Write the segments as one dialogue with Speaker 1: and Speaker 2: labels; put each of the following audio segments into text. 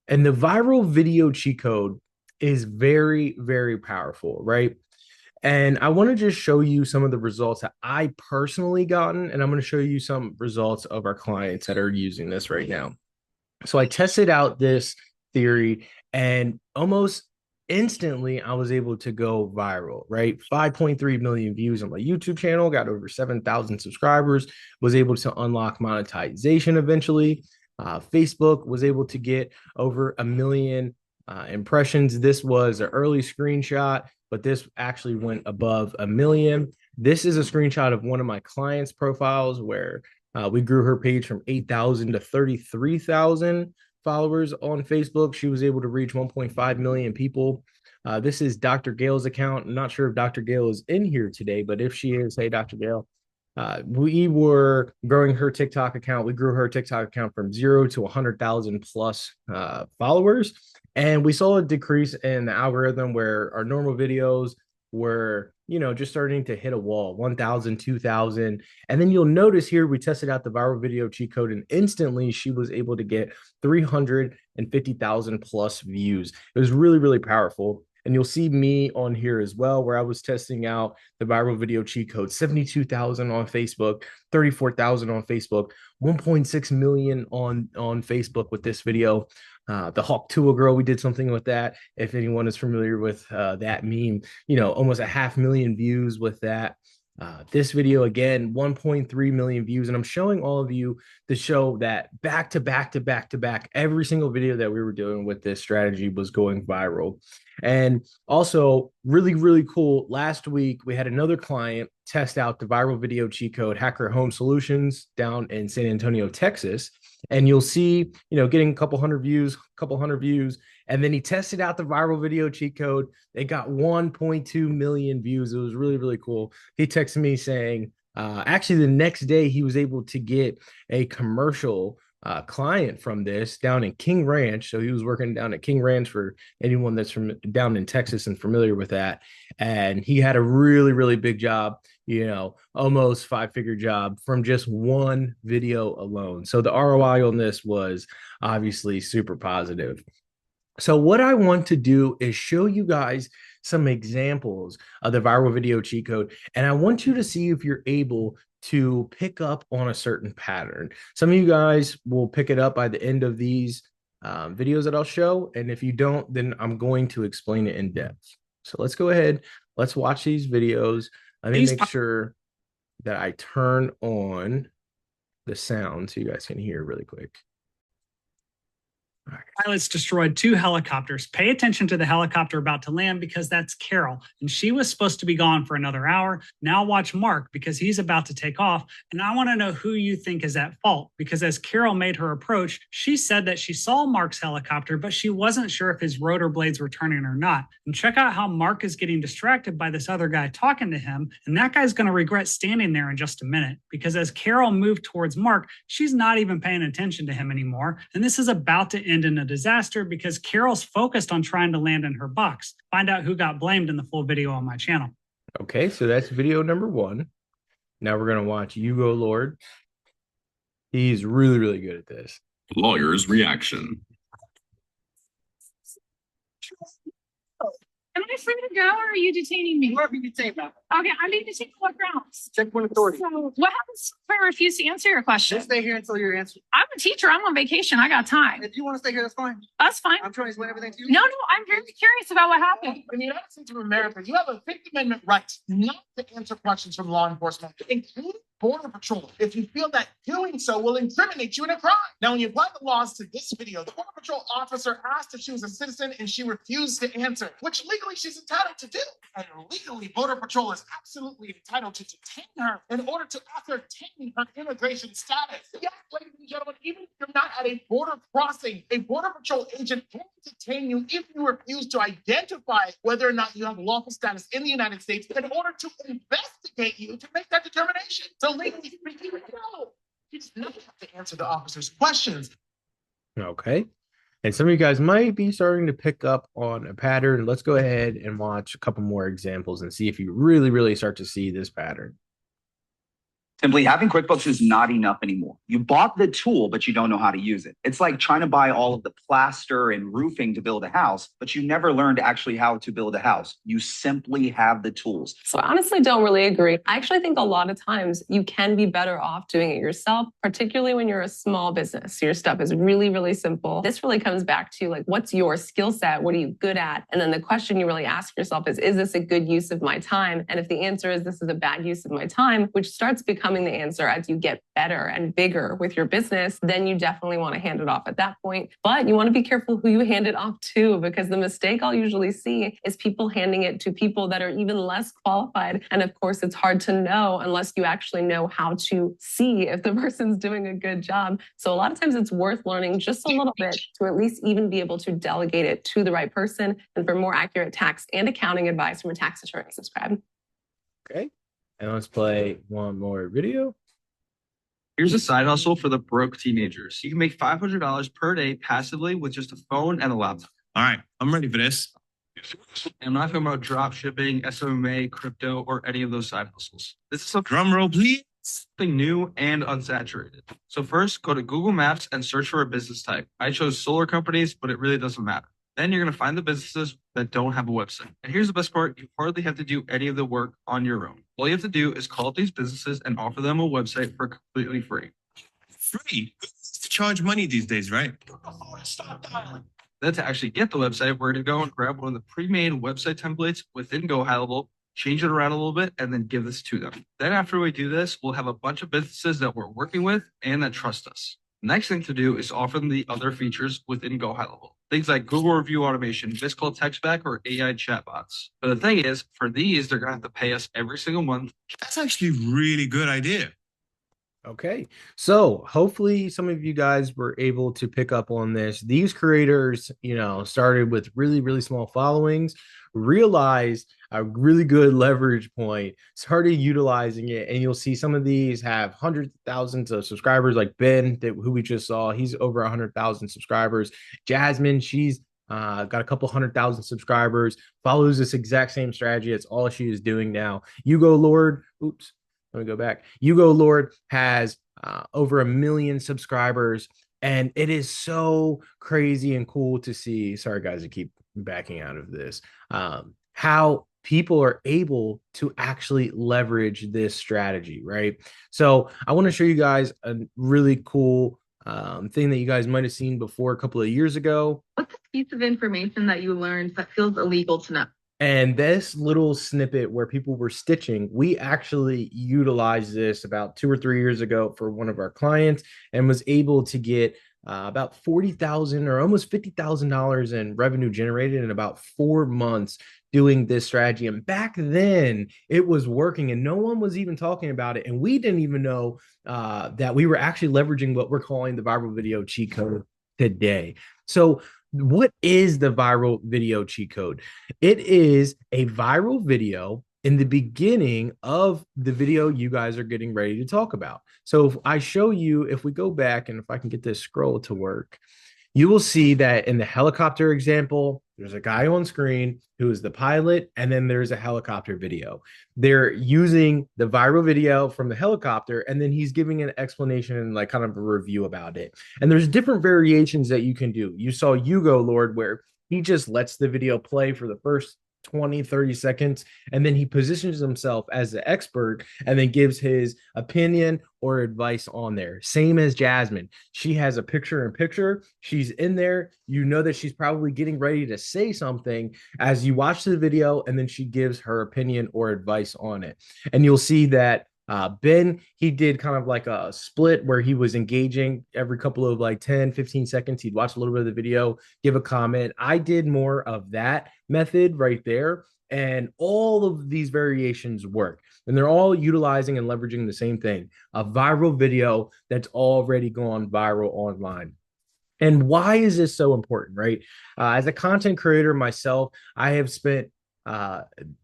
Speaker 1: And the viral video cheat code is very, very powerful, right? And I want to just show you some of the results that I personally gotten, and I'm going to show you some results of our clients that are using this right now. So I tested out this theory, and almost instantly I was able to go viral, right? 5.3 million views on my YouTube channel, got over 7,000 subscribers, was able to unlock monetization eventually. Facebook was able to get over a million impressions. This was an early screenshot, but this actually went above a million. This is a screenshot of one of my clients' profiles where we grew her page from 8,000 to 33,000 followers on Facebook. She was able to reach 1.5 million people. This is Dr. Gale's account. I'm not sure if Dr. Gale is in here today, but if she is, hey, Dr. Gale. We were growing her TikTok account. We grew her TikTok account from 0 to 100,000 plus followers. And we saw a decrease in the algorithm where our normal videos were, just starting to hit a wall, 1,000, 2,000. And then you'll notice here, we tested out the viral video cheat code, and instantly she was able to get 350,000 plus views. It was really, really powerful. And you'll see me on here as well, where I was testing out the viral video cheat code, 72,000 on Facebook, 34,000 on Facebook, 1.6 million on Facebook with this video. The Hawk Tua girl, we did something with that. If anyone is familiar with that meme, almost a 500,000 views with that. This video again, 1.3 million views, and I'm showing all of you to show that back to back to back to back, every single video that we were doing with this strategy was going viral. And also, really, really cool. Last week, we had another client test out the viral video cheat code Hacker Home Solutions down in San Antonio, Texas. And you'll see, getting a couple hundred views. And then he tested out the viral video cheat code. It got 1.2 million views. It was really, really cool. He texted me saying, actually, the next day, he was able to get a commercial client from this down in King Ranch. So he was working down at King Ranch for anyone that's from down in Texas and familiar with that. And he had a really, really big job, almost five-figure job from just one video alone. So the ROI on this was obviously super positive. So what I want to do is show you guys some examples of the viral video cheat code, and I want you to see if you're able to pick up on a certain pattern. Some of you guys will pick it up by the end of these videos that I'll show, and if you don't, then I'm going to explain it in depth. So let's go ahead. Let's watch these videos. Let me make sure that I turn on the sound so you guys can hear really quick.
Speaker 2: Pilots destroyed 2 helicopters. Pay attention to the helicopter about to land because that's Carol, and she was supposed to be gone for another hour. Now watch Mark because he's about to take off, and I want to know who you think is at fault because as Carol made her approach, she said that she saw Mark's helicopter, but she wasn't sure if his rotor blades were turning or not. And check out how Mark is getting distracted by this other guy talking to him, and that guy's going to regret standing there in just a minute because as Carol moved towards Mark, she's not even paying attention to him anymore, and this is about to end in a disaster because Carol's focused on trying to land in her box. Find out who got blamed in the full video on my channel.
Speaker 1: Okay, so that's video number 1. Now we're going to watch Hugo Lord. He's really, really good at this.
Speaker 3: Lawyer's reaction.
Speaker 4: Am I free to go or are you detaining me?
Speaker 5: Whoever you detain, ma'am.
Speaker 4: Okay, I'm being detained on what grounds?
Speaker 5: Checkpoint authority.
Speaker 4: So what happens if I refuse to answer your question?
Speaker 5: Just stay here until you're answered.
Speaker 4: I'm a teacher. I'm on vacation. I got time.
Speaker 5: If you want to stay here, that's fine.
Speaker 4: That's fine.
Speaker 5: I'm trying to explain everything to you.
Speaker 4: No, I'm very curious about what happened.
Speaker 5: In the United States of America, you have a Fifth Amendment right not to answer questions from law enforcement, including Border Patrol, if you feel that doing so will incriminate you in a crime. Now, when you apply the laws to this video, the Border Patrol officer asked if she was a citizen and she refused to answer, which legally she's entitled to do. And legally, Border Patrol is absolutely entitled to detain her in order to ascertain her immigration status. Yes, ladies and gentlemen, even if you're not at a border crossing, a Border Patrol agent can detain you if you refuse to identify whether or not you have lawful status in the United States in order to investigate you to make that determination. So legally speaking, no, you just not have to answer the officer's questions.
Speaker 1: Okay. And some of you guys might be starting to pick up on a pattern. Let's go ahead and watch a couple more examples and see if you really, really start to see this pattern.
Speaker 6: Simply having QuickBooks is not enough anymore. You bought the tool, but you don't know how to use it. It's like trying to buy all of the plaster and roofing to build a house, but you never learned actually how to build a house. You simply have the tools.
Speaker 7: So I honestly don't really agree. I actually think a lot of times you can be better off doing it yourself, particularly when you're a small business. Your stuff is really, really simple. This really comes back to like, what's your skill set? What are you good at? And then the question you really ask yourself is this a good use of my time? And if the answer is this is a bad use of my time, which starts becoming the answer as you get better and bigger with your business, then you definitely want to hand it off at that point. But you want to be careful who you hand it off to, because the mistake I'll usually see is people handing it to people that are even less qualified. And of course, it's hard to know unless you actually know how to see if the person's doing a good job. So a lot of times it's worth learning just a little bit to at least even be able to delegate it to the right person. And for more accurate tax and accounting advice from a tax attorney, subscribe.
Speaker 1: Okay. And let's play one more video.
Speaker 8: Here's a side hustle for the broke teenagers. You can make $500 per day passively with just a phone and a laptop.
Speaker 9: All right, I'm ready for this.
Speaker 8: I'm not talking about drop shipping, SMMA, crypto, or any of those side hustles. This is something
Speaker 9: Drum roll, please.
Speaker 8: new and unsaturated. So first, go to Google Maps and search for a business type. I chose solar companies, but it really doesn't matter. Then you're going to find the businesses that don't have a website. And here's the best part. You hardly have to do any of the work on your own. All you have to do is call up these businesses and offer them a website for completely free.
Speaker 9: Free? To charge money these days, right?
Speaker 8: Then to actually get the website, we're going to go and grab one of the pre-made website templates within GoHighLevel, change it around a little bit, and then give this to them. Then after we do this, we'll have a bunch of businesses that we're working with and that trust us. Next thing to do is offer them the other features within GoHighLevel. Things like Google review automation, VisCall text back, or AI chatbots. But the thing is, for these, they're going to have to pay us every single month.
Speaker 9: That's actually a really good idea.
Speaker 1: Okay, so hopefully some of you guys were able to pick up on this. These creators, started with really, really small followings, realized a really good leverage point, started utilizing it, and you'll see some of these have hundreds of thousands of subscribers, like Ben, who we just saw. He's over 100,000 subscribers. Jasmine, she's got a couple 100,000 subscribers, follows this exact same strategy. That's all she is doing now. Hugo Lord, let me go back. Hugo Lord has over 1 million subscribers, and it is so crazy and cool to see. Sorry, guys, I keep backing out of this. How people are able to actually leverage this strategy, right? So I want to show you guys a really cool thing that you guys might have seen before a couple of years ago.
Speaker 10: What's a piece of information that you learned that feels illegal to know?
Speaker 1: And this little snippet where people were stitching, we actually utilized this about 2 or 3 years ago for one of our clients and was able to get about $40,000 or almost $50,000 in revenue generated in about 4 months doing this strategy. And back then it was working and no one was even talking about it. And we didn't even know that we were actually leveraging what we're calling the viral video cheat code today. So what is the viral video cheat code? It is a viral video in the beginning of the video you guys are getting ready to talk about. So if I show you, if we go back and if I can get this scroll to work, you will see that in the helicopter example, there's a guy on screen who is the pilot, and then there's a helicopter video. They're using the viral video from the helicopter, and then he's giving an explanation and like kind of a review about it. And there's different variations that you can do. You saw Hugo Lord where he just lets the video play for the first 20, 30 seconds, and then he positions himself as the expert and then gives his opinion or advice on there. Same as Jasmine. She has a picture in picture. She's in there. You know that she's probably getting ready to say something as you watch the video, and then she gives her opinion or advice on it. And you'll see that Ben, he did kind of like a split where he was engaging every couple of like 10, 15 seconds. He'd watch a little bit of the video, give a comment. I did more of that method right there. And all of these variations work. And they're all utilizing and leveraging the same thing, a viral video that's already gone viral online. And why is this so important, right? As a content creator myself, I have spent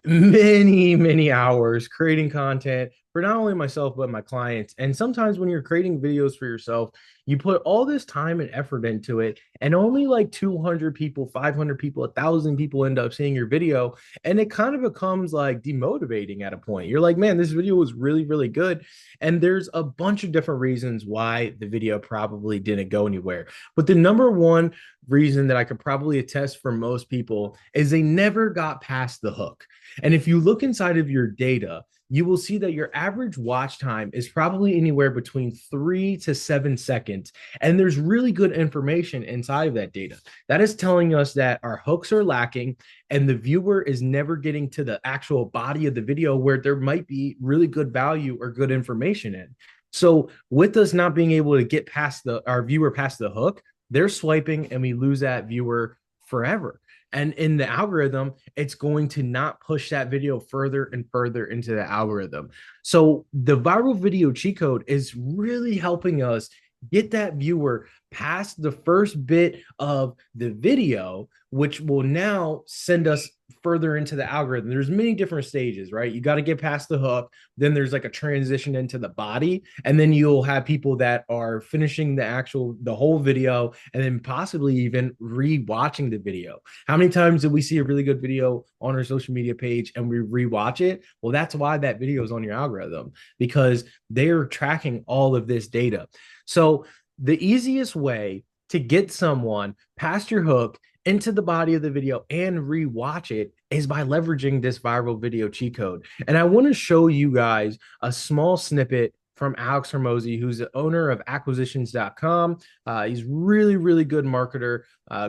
Speaker 1: many hours creating content, for not only myself, but my clients. And sometimes when you're creating videos for yourself, you put all this time and effort into it, and only like 200 people, 500 people, 1,000 people end up seeing your video. And it kind of becomes like demotivating at a point. You're like, man, this video was really, really good. And there's a bunch of different reasons why the video probably didn't go anywhere. But the number one reason that I could probably attest for most people is they never got past the hook. And if you look inside of your data, you will see that your average watch time is probably anywhere between 3 to 7 seconds. And there's really good information inside of that data. That is telling us that our hooks are lacking and the viewer is never getting to the actual body of the video where there might be really good value or good information in. So with us not being able to get past our viewer past the hook, they're swiping and we lose that viewer forever. And in the algorithm, it's going to not push that video further and further into the algorithm. So the viral video cheat code is really helping us get that viewer past the first bit of the video, which will now send us further into the algorithm. There's many different stages, right? You got to get past the hook. Then there's like a transition into the body. And then you'll have people that are finishing the whole video and then possibly even re-watching the video. How many times did we see a really good video on our social media page and we re-watch it? Well, that's why that video is on your algorithm, because they're tracking all of this data. So the easiest way to get someone past your hook into the body of the video and rewatch it is by leveraging this viral video cheat code. And I want to show you guys a small snippet from Alex Hormozi, who's the owner of acquisitions.com. He's really, really good marketer,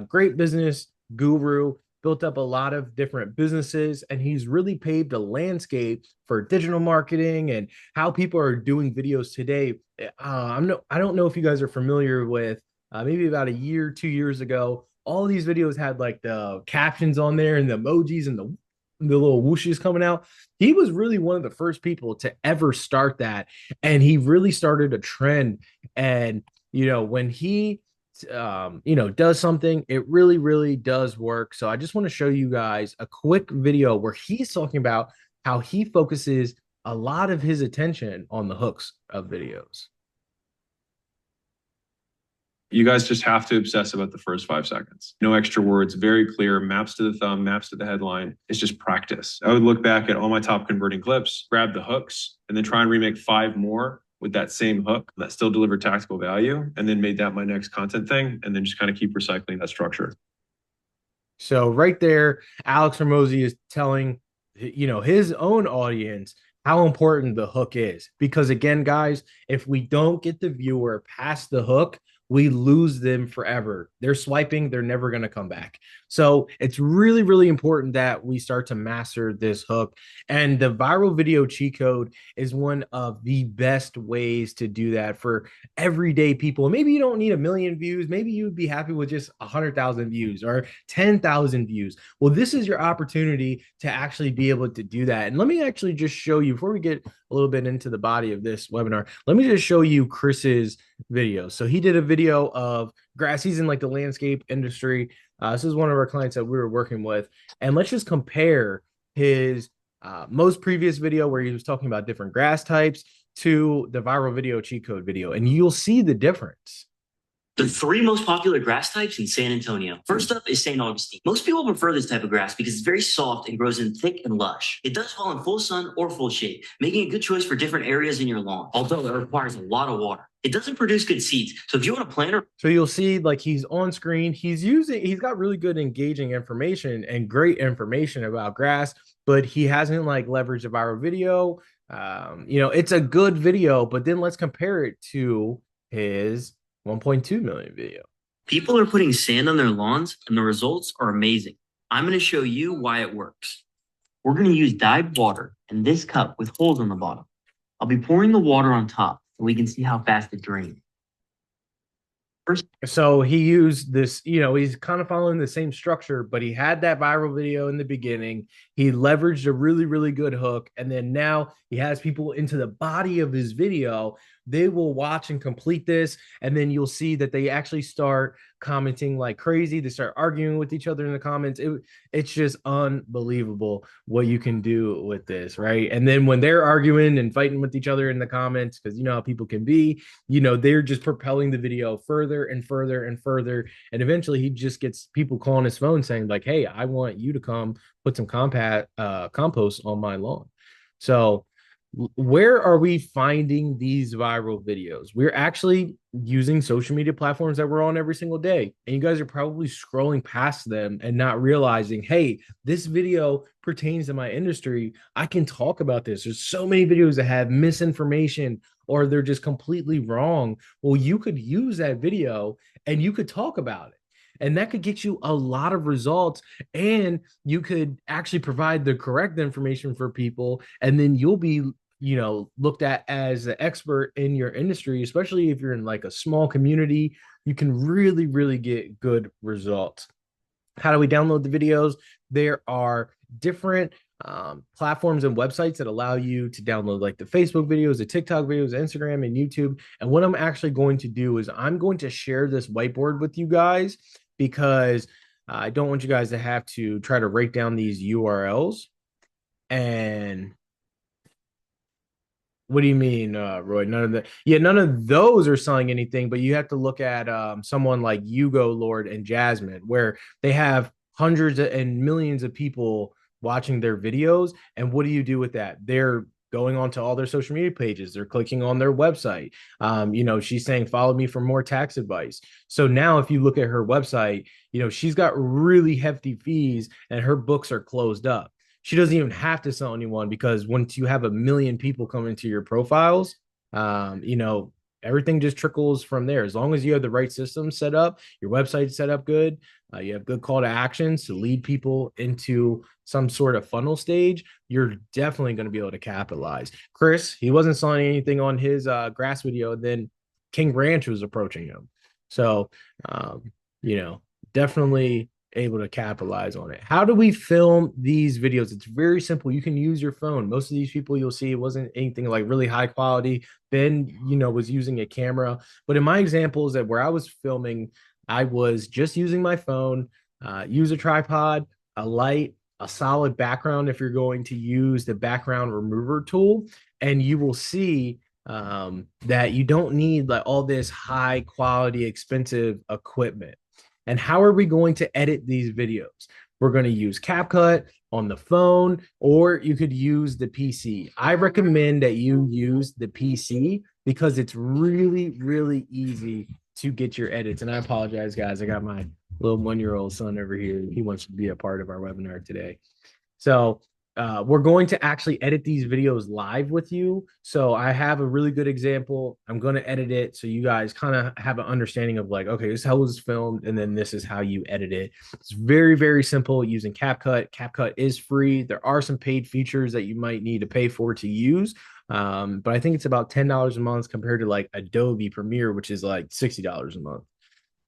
Speaker 1: great business guru, built up a lot of different businesses, and he's really paved a landscape for digital marketing and how people are doing videos today. I don't know if you guys are familiar with maybe about a year, 2 years ago, all these videos had like the captions on there and the emojis and the little whooshes coming out. He was really one of the first people to ever start that. And he really started a trend. And, when he, does something, it really, really does work. So I just want to show you guys a quick video where he's talking about how he focuses a lot of his attention on the hooks of videos.
Speaker 11: You guys just have to obsess about the first 5 seconds. No extra words, very clear, maps to the thumb, maps to the headline. It's just practice. I would look back at all my top converting clips, grab the hooks, and then try and remake 5 more with that same hook that still delivered tactical value, and then made that my next content thing, and then just kind of keep recycling that structure.
Speaker 1: So right there, Alex Hormozi is telling, his own audience how important the hook is. Because again, guys, if we don't get the viewer past the hook, we lose them forever. They're swiping, they're never going to come back. So it's really, really important that we start to master this hook. And the viral video cheat code is one of the best ways to do that for everyday people. Maybe you don't need 1 million views. Maybe you'd be happy with just 100,000 views or 10,000 views. Well, this is your opportunity to actually be able to do that. And let me actually just show you, before we get a little bit into the body of this webinar, let me just show you Chris's video. So he did a video of grass. He's in like the landscape industry. This is one of our clients that we were working with. And let's just compare his most previous video where he was talking about different grass types to the viral video cheat code video. And you'll see the difference.
Speaker 12: The 3 most popular grass types in San Antonio. First up is St. Augustine. Most people prefer this type of grass because it's very soft and grows in thick and lush. It does well in full sun or full shade, making a good choice for different areas in your lawn, although it requires a lot of water. It doesn't produce good seeds. So if you want a planter.
Speaker 1: So you'll see like he's on screen. He's got really good engaging information and great information about grass, but he hasn't like leveraged a viral video. It's a good video, but then let's compare it to his 1.2 million video.
Speaker 12: People are putting sand on their lawns and the results are amazing. I'm going to show you why it works. We're going to use dyed water in this cup with holes on the bottom. I'll be pouring the water on top so we can see how fast it drains.
Speaker 1: So he used this, he's kind of following the same structure, but he had that viral video in the beginning. He leveraged a really, really good hook. And then now he has people into the body of his video they will watch and complete this, and then you'll see that they actually start commenting like crazy. They start arguing with each other in the comments. It's just unbelievable what you can do with this, right? And then when they're arguing and fighting with each other in the comments, because you know how people can be, they're just propelling the video further and further and further. And eventually he just gets people calling his phone saying like, hey, I want you to come put some compost on my lawn. So where are we finding these viral videos? We're actually using social media platforms that we're on every single day. And you guys are probably scrolling past them and not realizing, hey, this video pertains to my industry. I can talk about this. There's so many videos that have misinformation or they're just completely wrong. Well, you could use that video and you could talk about it. And that could get you a lot of results, and you could actually provide the correct information for people, and then you'll be looked at as an expert in your industry, especially if you're in like a small community. You can really, really get good results. How do we download the videos? There are different platforms and websites that allow you to download like the Facebook videos, the TikTok videos, Instagram, and YouTube. And what I'm actually going to do is I'm going to share this whiteboard with you guys, because I don't want you guys to have to try to write down these URLs. And what do you mean, Roy? None of those are selling anything, but you have to look at someone like Hugo, Lord, and Jasmine, where they have hundreds and millions of people watching their videos. And what do you do with that? They're going onto all their social media pages. They're clicking on their website. She's saying, follow me for more tax advice. So now if you look at her website, she's got really hefty fees and her books are closed up. She doesn't even have to sell anyone, because once you have 1 million people coming to your profiles, everything just trickles from there. As long as you have the right system set up, your website set up good, you have good call to actions to lead people into some sort of funnel stage, you're definitely going to be able to capitalize. Chris, he wasn't selling anything on his grass video. Then King Ranch was approaching him. So, definitely able to capitalize on it. How do we film these videos? It's very simple. You can use your phone. Most of these people you'll see, it wasn't anything like really high quality. Ben, was using a camera. But in my examples that where I was filming, I was just using my phone, use a tripod, a light, a solid background if you're going to use the background remover tool. And you will see that you don't need like all this high quality, expensive equipment. And how are we going to edit these videos? We're going to use CapCut on the phone, or you could use the PC. I recommend that you use the PC because it's really, really easy to get your edits. And I apologize, guys. I got my little 1-year-old son over here. He wants to be a part of our webinar today. So we're going to actually edit these videos live with you. So I have a really good example. I'm going to edit it so you guys kind of have an understanding of like, okay, this is how it was filmed, and then this is how you edit it. It's very, very simple using CapCut. CapCut is free. There are some paid features that you might need to pay for to use. But I think it's about $10 a month compared to like Adobe Premiere, which is like $60 a month.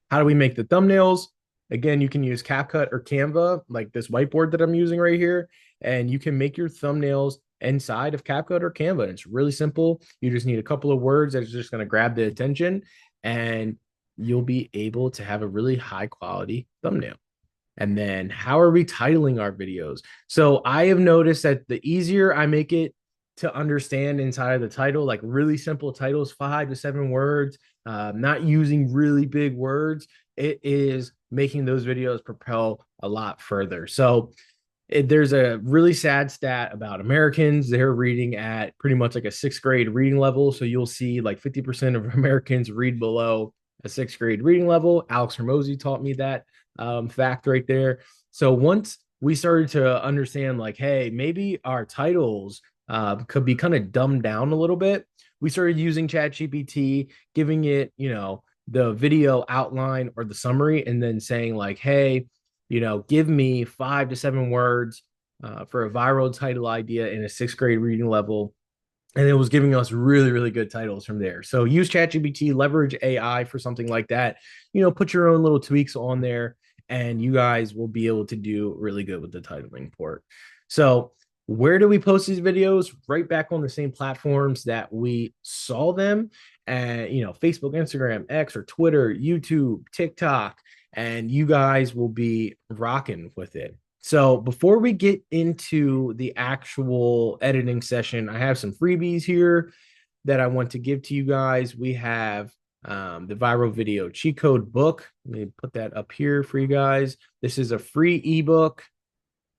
Speaker 1: How do we make the thumbnails? Again, you can use CapCut or Canva, like this whiteboard that I'm using right here, and you can make your thumbnails inside of CapCut or Canva. It's really simple. You just need a couple of words that's just going to grab the attention, and you'll be able to have a really high quality thumbnail. And then how are we titling our videos? So I have noticed that the easier I make it to understand inside of the title, like really simple titles, 5 to 7 words, not using really big words, it is making those videos propel a lot further. So there's a really sad stat about Americans. They're reading at pretty much like a 6th grade reading level. So you'll see like 50% of Americans read below a 6th grade reading level. Alex Hormozy taught me that fact right there. So once we started to understand like, hey, maybe our titles could be kind of dumbed down a little bit, we started using ChatGPT, giving it, the video outline or the summary, and then saying like, hey, give me 5 to 7 words for a viral title idea in a 6th grade reading level. And it was giving us really, really good titles from there. So use ChatGPT, leverage AI for something like that. Put your own little tweaks on there, and you guys will be able to do really good with the titling port. So Where do we post these videos? Right back on the same platforms that we saw them, and Facebook, Instagram, X, or Twitter, YouTube, TikTok, and you guys will be rocking with it. So before we get into the actual editing session, I have some freebies here that I want to give to you guys. We have the Viral Video Cheat Code book. Let me put that up here for you guys. This is a free ebook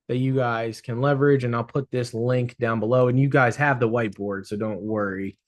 Speaker 1: that you guys can leverage, and I'll put this link down below. And you guys have the whiteboard, so don't worry.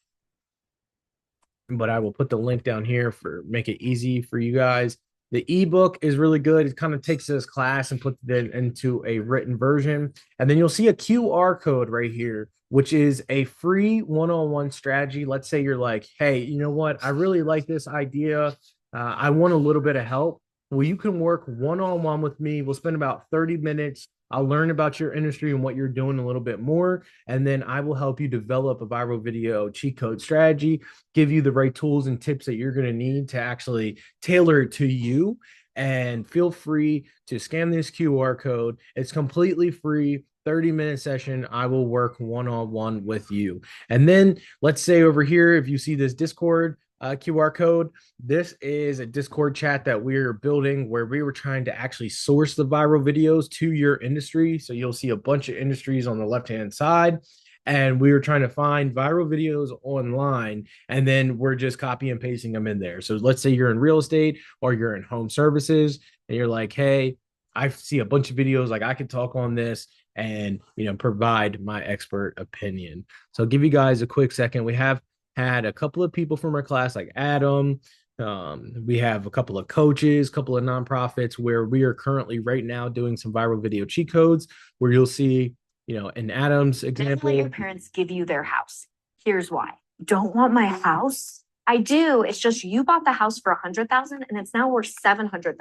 Speaker 1: But I will put the link down here for make it easy for you guys. The ebook is really good. It kind of takes this class and puts it into a written version. And then you'll see a QR code right here, which is a free one-on-one strategy. Let's say you're like, hey, you know what? I really like this idea. I want a little bit of help. Well, you can work one-on-one with me. We'll spend about 30 minutes. I'll learn about your industry and what you're doing a little bit more. And then I will help you develop a viral video cheat code strategy, give you the right tools and tips that you're going to need to actually tailor it to you. And feel free to scan this QR code. It's completely free. 30-minute session. I will work one-on-one with you. And then let's say over here, if you see this Discord QR code, this is a Discord chat that we're building where we were trying to actually source the viral videos to your industry. So you'll see a bunch of industries on the left-hand side. And we were trying to find viral videos online, and then we're just copy and pasting them in there. So let's say you're in real estate or you're in home services, and you're like, hey, I see a bunch of videos, like I could talk on this and provide my expert opinion. So I'll give you guys a quick second. We have had a couple of people from our class, like Adam. We have a couple of coaches, a couple of nonprofits where we are currently right now doing some viral video cheat codes where you'll see, in Adam's example.
Speaker 13: Let your parents give you their house. Here's why. Don't want my house? I do. It's just you bought the house for $100,000 and it's now worth $700,000.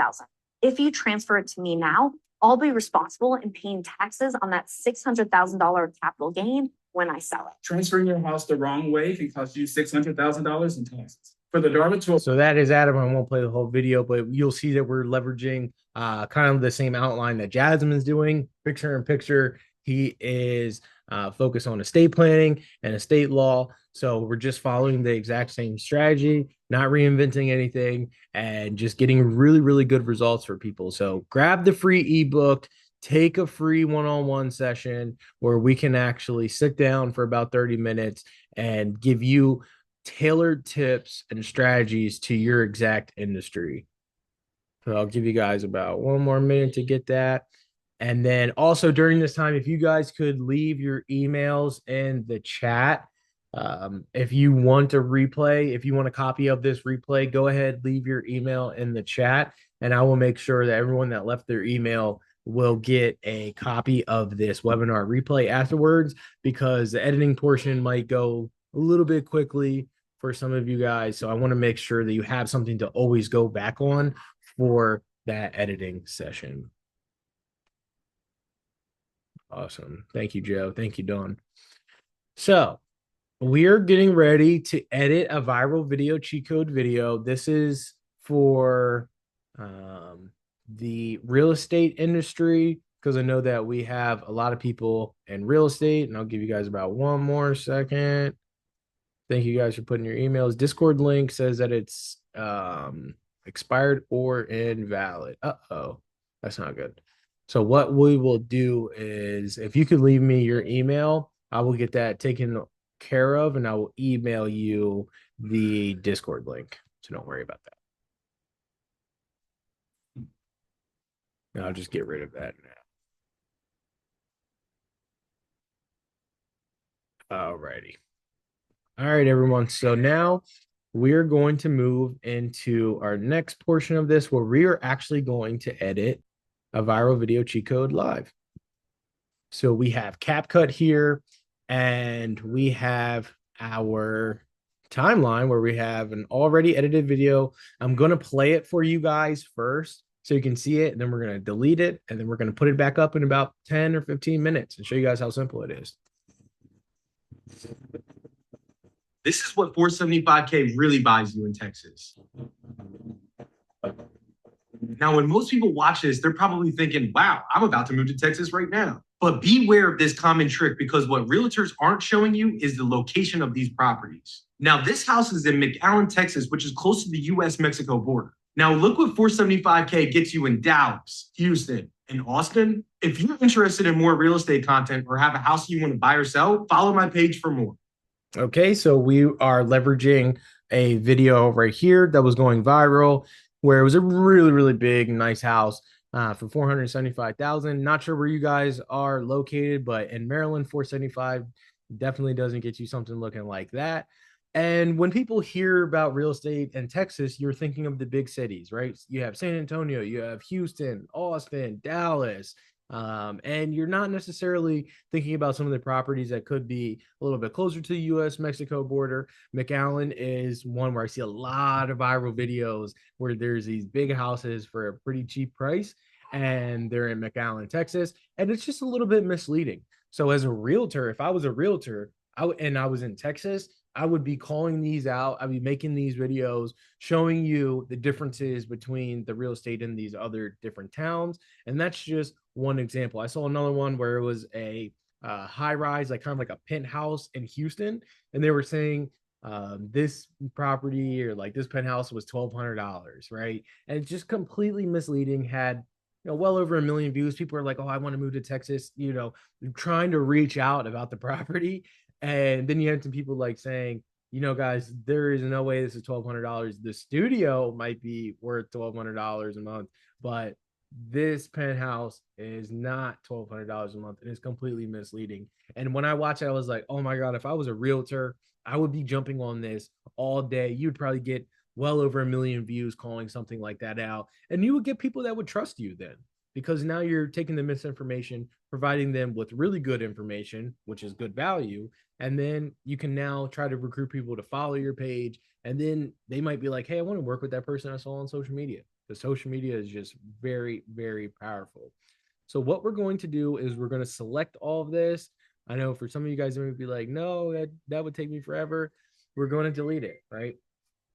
Speaker 13: If you transfer it to me now, I'll be responsible in paying taxes on that $600,000 capital gain when I sell it.
Speaker 14: Transferring your house the wrong way can cost you $600,000 in taxes. For the Dharma tool.
Speaker 1: So that is Adam. I won't play the whole video, but you'll see that we're leveraging kind of the same outline that Jasmine's doing, picture in picture. He is focused on estate planning and estate law. So we're just following the exact same strategy, not reinventing anything, and just getting really, really good results for people. So grab the free ebook. Take a free one-on-one session where we can actually sit down for about 30 minutes and give you tailored tips and strategies to your exact industry. So I'll give you guys about 1 more minute to get that. And then also during this time, if you guys could leave your emails in the chat. If you want a replay, if you want a copy of this replay, go ahead, leave your email in the chat, and I will make sure that everyone that left their email will get a copy of this webinar replay afterwards, because the editing portion might go a little bit quickly for some of you guys. So I want to make sure that you have something to always go back on for that editing session. Awesome. Thank you, Joe. Thank you, Dawn. So we are getting ready to edit a viral video cheat code video. This is for the real estate industry, because I know that we have a lot of people in real estate, and I'll give you guys about 1 more second. Thank you guys for putting your emails. Discord link says that it's expired or invalid. Uh-oh, that's not good. So what we will do is, if you could leave me your email, I will get that taken care of, and I will email you the Discord link. So don't worry about that. I'll just get rid of that now. Alrighty. All right, everyone. So now we're going to move into our next portion of this, where we are actually going to edit a viral video cheat code live. So we have CapCut here, and we have our timeline where we have an already edited video. I'm going to play it for you guys first so you can see it, and then we're going to delete it, and then we're going to put it back up in about 10 or 15 minutes and show you guys how simple it is.
Speaker 15: This is what 475K really buys you in Texas. Now, when most people watch this, they're probably thinking, wow, I'm about to move to Texas right now. But beware of this common trick because what realtors aren't showing you is the location of these properties. Now, this house is in McAllen, Texas, which is close to the US-Mexico border. Now, look what 475K gets you in Dallas, Houston, and Austin. If you're interested in more real estate content or have a house you want to buy or sell, follow my page for more.
Speaker 1: Okay, so we are leveraging a video right here that was going viral where it was a really, really big, nice house for $475,000. Not sure where you guys are located, but in Maryland, 475 definitely doesn't get you something looking like that. And when people hear about real estate in Texas, you're thinking of the big cities, right? You have San Antonio, you have Houston, Austin, Dallas, and you're not necessarily thinking about some of the properties that could be a little bit closer to the US-Mexico border. McAllen is one where I see a lot of viral videos where there's these big houses for a pretty cheap price, and they're in McAllen, Texas, and it's just a little bit misleading. So as a realtor, if I was a realtor and I was in Texas, I would be calling these out. I'd be making these videos showing you the differences between the real estate in these other different towns. And that's just one example. I saw another one where it was a high rise, like kind of like a penthouse in Houston. And they were saying this property or like this penthouse was $1,200, right? And it's just completely misleading. Had well over 1 million views. People are like, oh, I want to move to Texas, trying to reach out about the property. And then you have some people like saying, guys, there is no way this is $1,200. The studio might be worth $1,200 a month, but this penthouse is not $1,200 a month. And it's completely misleading. And when I watched it, I was like, oh my God, if I was a realtor, I would be jumping on this all day. You'd probably get well over 1 million views calling something like that out. And you would get people that would trust you then, because now you're taking the misinformation, providing them with really good information, which is good value. And then you can now try to recruit people to follow your page. And then they might be like, hey, I want to work with that person I saw on social media. Because social media is just very, very powerful. So what we're going to do is we're going to select all of this. I know for some of you guys, it would be like, no, that would take me forever. We're going to delete it, right?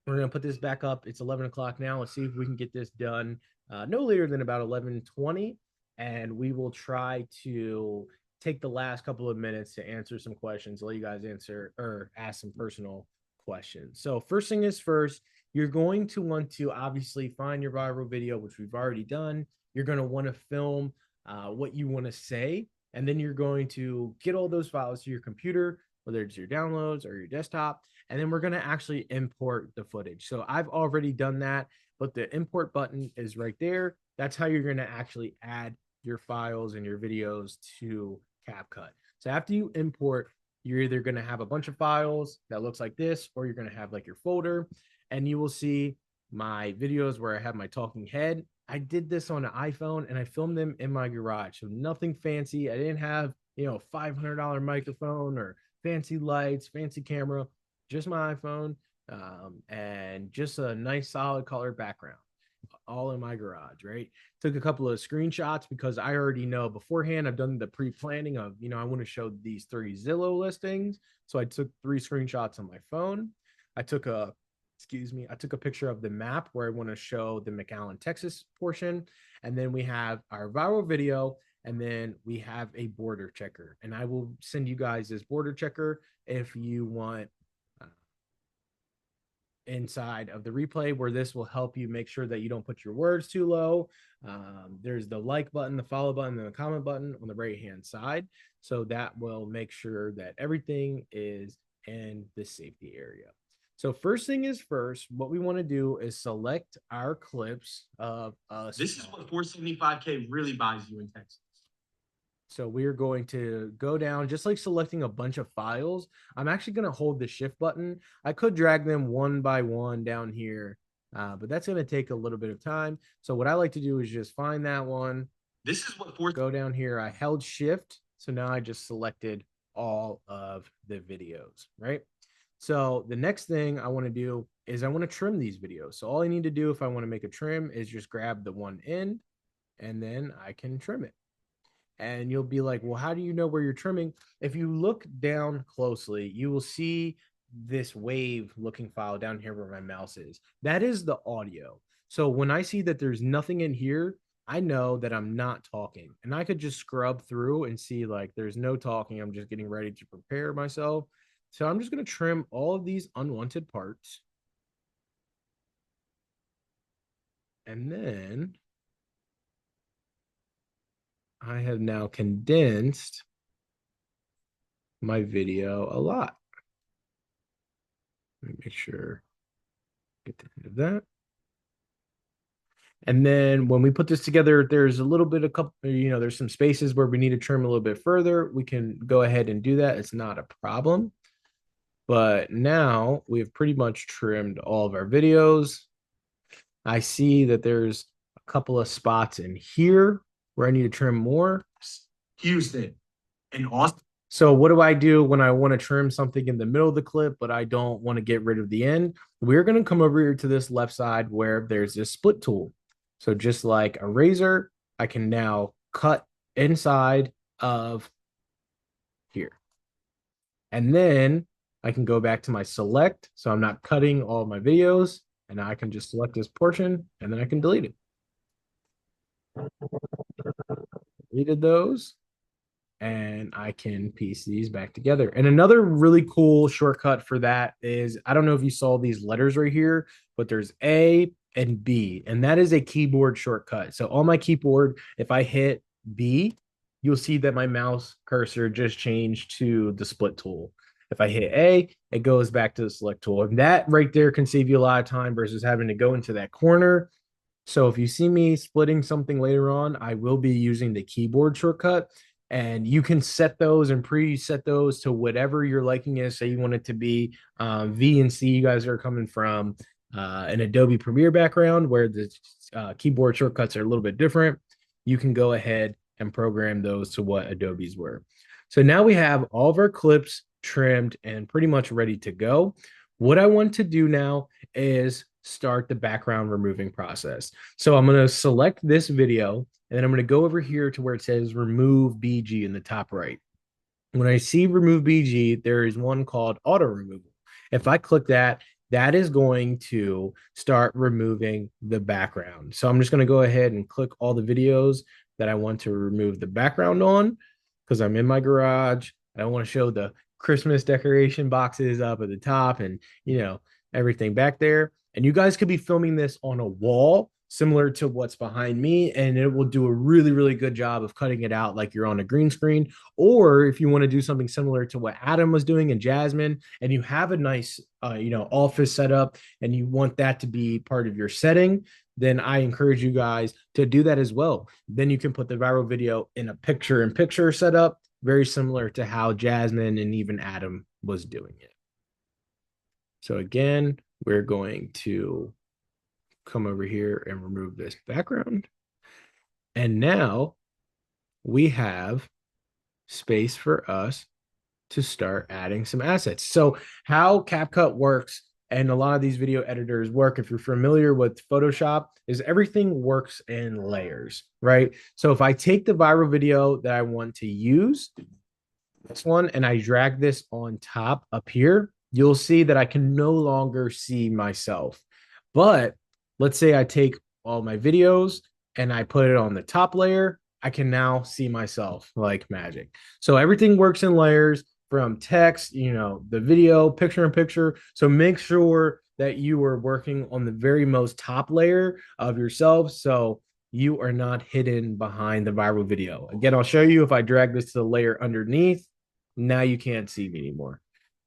Speaker 1: We're going to put this back up. It's 11 o'clock now. Let's see if we can get this done no later than about 11:20. And we will try to take the last couple of minutes to answer some questions, let you guys answer or ask some personal questions. So first thing is first, you're going to want to obviously find your viral video, which we've already done. You're going to want to film what you want to say. And then you're going to get all those files to your computer, whether it's your downloads or your desktop. And then we're going to actually import the footage. So I've already done that, but the import button is right there. That's how you're going to actually add your files and your videos to CapCut. So after you import, you're either going to have a bunch of files that looks like this, or you're going to have like your folder, and you will see my videos where I have my talking head. I did this on an iPhone and I filmed them in my garage. So nothing fancy. I didn't have, $500 microphone or fancy lights, fancy camera, just my iPhone and just a nice solid color background, all in my garage, right? Took a couple of screenshots because I already know beforehand. I've done the pre-planning of, I want to show these 3 Zillow listings. So I took 3 screenshots on my phone. I took a picture of the map where I want to show the McAllen, Texas portion. And then we have our viral video, and then we have a border checker. And I will send you guys this border checker if you want inside of the replay, where this will help you make sure that you don't put your words too low. There's the like button, the follow button, and the comment button on the right hand side. So that will make sure that everything is in the safety area. So first thing is first, what we want to do is select our clips of us.
Speaker 15: This is what 475K really buys you in Texas.
Speaker 1: So we're going to go down, just like selecting a bunch of files. I'm actually going to hold the shift button. I could drag them one by one down here, but that's going to take a little bit of time. So what I like to do is just find that one.
Speaker 15: This is what
Speaker 1: go down here. I held shift. So now I just selected all of the videos, right? So the next thing I want to do is I want to trim these videos. So all I need to do if I want to make a trim is just grab the one end, and then I can trim it. And you'll be like, well, how do you know where you're trimming? If you look down closely, you will see this wave looking file down here where my mouse is. That is the audio. So when I see that there's nothing in here, I know that I'm not talking, and I could just scrub through and see like there's no talking. I'm just getting ready to prepare myself. So I'm just going to trim all of these unwanted parts. And then I have now condensed my video a lot. Let me make sure, get the end of that. And then when we put this together, there's a little bit of couple, there's some spaces where we need to trim a little bit further. We can go ahead and do that. It's not a problem. But now we've pretty much trimmed all of our videos. I see that there's a couple of spots in here where I need to trim more.
Speaker 15: Houston and Austin.
Speaker 1: So what do I do when I want to trim something in the middle of the clip, but I don't want to get rid of the end? We're going to come over here to this left side where there's this split tool. So just like a razor, I can now cut inside of here. And then I can go back to my select. So I'm not cutting all my videos, and I can just select this portion and then I can delete it. Deleted those. And I can piece these back together. And another really cool shortcut for that is, I don't know if you saw these letters right here, but there's A and B, and that is a keyboard shortcut. So on my keyboard, if I hit B, you'll see that my mouse cursor just changed to the split tool. If I hit A, it goes back to the select tool. And that right there can save you a lot of time versus having to go into that corner. So if you see me splitting something later on, I will be using the keyboard shortcut. And you can set those and preset those to whatever your liking is. Say you want it to be V and C. You guys are coming from an Adobe Premiere background where the keyboard shortcuts are a little bit different. You can go ahead and program those to what Adobe's were. So now we have all of our clips trimmed and pretty much ready to go. What I want to do now is start the background removing process. So I'm going to select this video, and then I'm going to go over here to where it says remove BG in the top right. When I see remove BG, there is one called auto removal. If I click that, that is going to start removing the background. So I'm just going to go ahead and click all the videos that I want to remove the background on, because I'm in my garage. I don't want to show the Christmas decoration boxes up at the top and, everything back there. And you guys could be filming this on a wall similar to what's behind me, and it will do a really, really good job of cutting it out like you're on a green screen. Or if you want to do something similar to what Adam was doing and Jasmine, and you have a nice, office setup and you want that to be part of your setting, then I encourage you guys to do that as well. Then you can put the viral video in a picture-in-picture setup, very similar to how Jasmine and even Adam was doing it. So again, we're going to come over here and remove this background. And now we have space for us to start adding some assets. So how CapCut works, and a lot of these video editors work, if you're familiar with Photoshop, is everything works in layers, right? So if I take the viral video that I want to use, this one, and I drag this on top up here, you'll see that I can no longer see myself. But let's say I take all my videos and I put it on the top layer, I can now see myself like magic. So everything works in layers, from text, the video, picture in picture. So make sure that you are working on the very most top layer of yourself, so you are not hidden behind the viral video. Again, I'll show you if I drag this to the layer underneath. Now you can't see me anymore.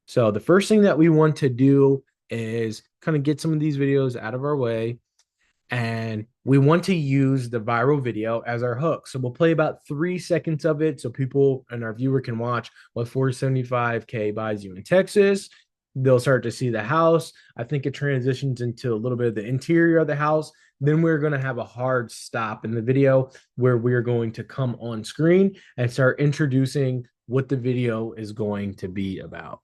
Speaker 1: So the first thing that we want to do is kind of get some of these videos out of our way. And we want to use the viral video as our hook. So we'll play about 3 seconds of it so people and our viewer can watch what 475K buys you in Texas. They'll start to see the house. I think it transitions into a little bit of the interior of the house. Then we're going to have a hard stop in the video where we're going to come on screen and start introducing what the video is going to be about.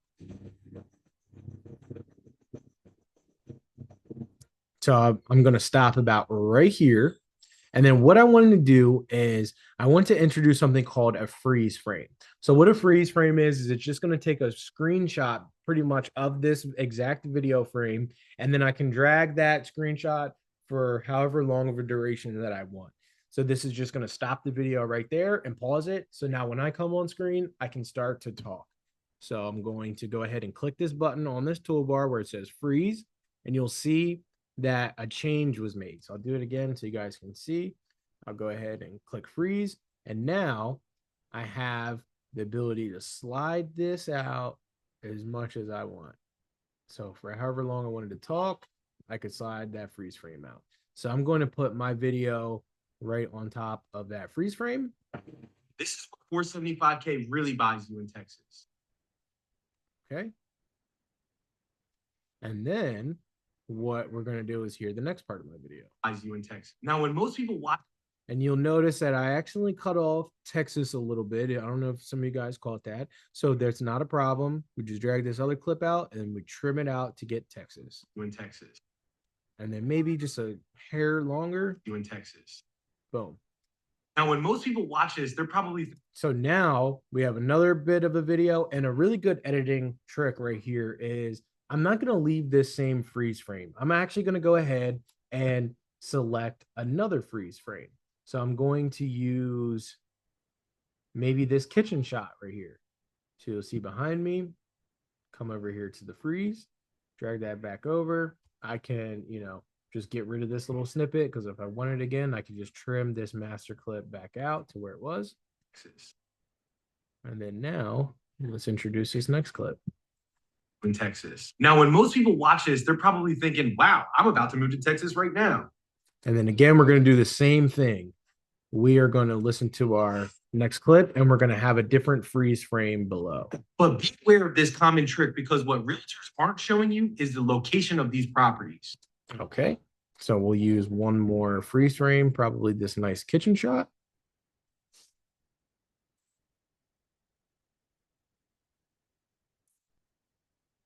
Speaker 1: So I'm going to stop about right here. And then what I wanted to do is I want to introduce something called a freeze frame. So what a freeze frame is it's just going to take a screenshot pretty much of this exact video frame. And then I can drag that screenshot for however long of a duration that I want. So this is just going to stop the video right there and pause it. So now when I come on screen, I can start to talk. So I'm going to go ahead and click this button on this toolbar where it says freeze, and you'll see that a change was made. So I'll do it again so you guys can see. I'll go ahead and click freeze. And now I have the ability to slide this out as much as I want. So for however long I wanted to talk, I could slide that freeze frame out. So I'm going to put my video right on top of that freeze frame.
Speaker 15: This is what 475K really buys you in Texas.
Speaker 1: Okay. And then what we're going to do is hear the next part of my video.
Speaker 15: Buys you in Texas. Now, when most people watch,
Speaker 1: and you'll notice that I accidentally cut off Texas a little bit. I don't know if some of you guys caught that. So that's not a problem. We just drag this other clip out and we trim it out to get Texas.
Speaker 15: You in Texas.
Speaker 1: And then maybe just a hair longer.
Speaker 15: You in Texas.
Speaker 1: Boom.
Speaker 15: Now, when most people watch this, they're probably...
Speaker 1: So now we have another bit of a video, and a really good editing trick right here is I'm not going to leave this same freeze frame. I'm actually going to go ahead and select another freeze frame. So I'm going to use maybe this kitchen shot right here. So you'll see behind me, come over here to the freeze, drag that back over. I can, just get rid of this little snippet, because if I want it again, I can just trim this master clip back out to where it was. And then now let's introduce this next clip.
Speaker 15: In Texas. Now, when most people watch this, they're probably thinking, wow, I'm about to move to Texas right now.
Speaker 1: And then again, we're going to do the same thing. We are going to listen to our next clip, and we're going to have a different freeze frame below.
Speaker 15: But beware of this common trick, because what realtors aren't showing you is the location of these properties.
Speaker 1: Okay, so we'll use one more freeze frame, probably this nice kitchen shot.